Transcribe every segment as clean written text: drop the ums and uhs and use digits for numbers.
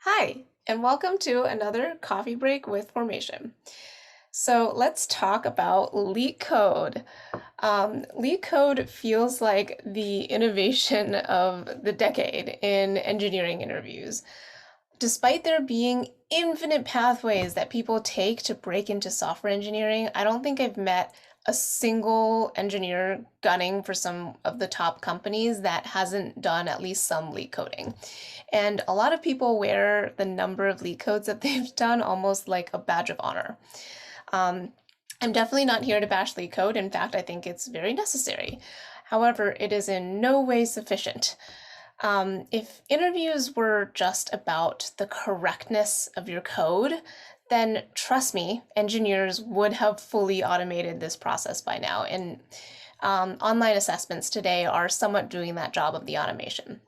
Hi, and welcome to another coffee break with Formation. So let's talk about Leetcode. Leetcode feels like the innovation of the decade in engineering interviews. Despite there being infinite pathways that people take to break into software engineering, I don't think I've met a single engineer gunning for some of the top companies that hasn't done at least some leak coding. And a lot of people wear the number of leak codes that they've done almost like a badge of honor. Um, I'm definitely not here to bash leak code. In fact, I think it's very necessary. However, it is in no way sufficient. If interviews were just about the correctness of your code, then trust me, engineers would have fully automated this process by now. And online assessments today are somewhat doing that job of the automation.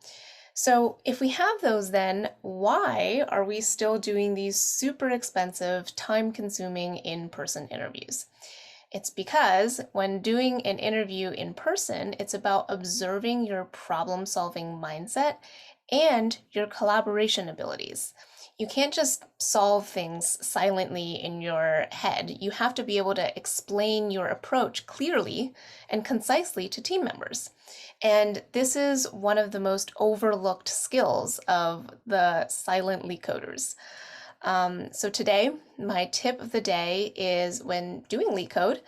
So if we have those, then why are we still doing these super expensive, time-consuming in-person interviews? It's because when doing an interview in person, it's about observing your problem-solving mindset and your collaboration abilities. You can't just solve things silently in your head. You have to be able to explain your approach clearly and concisely to team members. And this is one of the most overlooked skills of the silent leak coders. So today, my tip of the day is when doing leak code,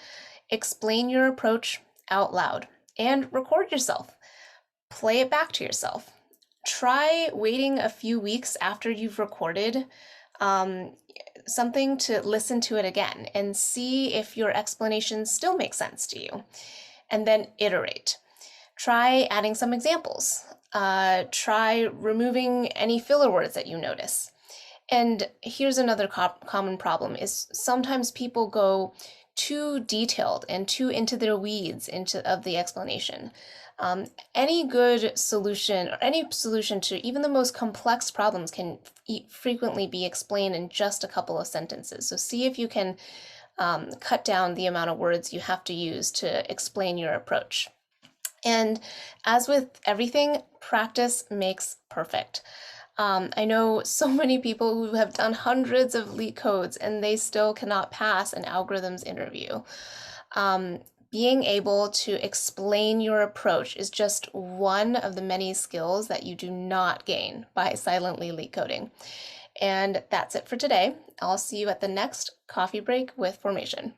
explain your approach out loud and record yourself. Play it back to yourself. Try waiting a few weeks after you've recorded um, something to listen to it again and see if your explanation still makes sense to you. And then iterate. Try adding some examples. Try removing any filler words that you notice. And here's another common problem is sometimes people go too detailed and too into their weeds of the explanation. Any good solution or any solution to even the most complex problems can frequently be explained in just a couple of sentences. So see if you can cut down the amount of words you have to use to explain your approach. And as with everything, practice makes perfect. I know so many people who have done hundreds of leak codes and they still cannot pass an algorithms interview. Being able to explain your approach is just one of the many skills that you do not gain by silently leak coding. And that's it for today. I'll see you at the next coffee break with Formation.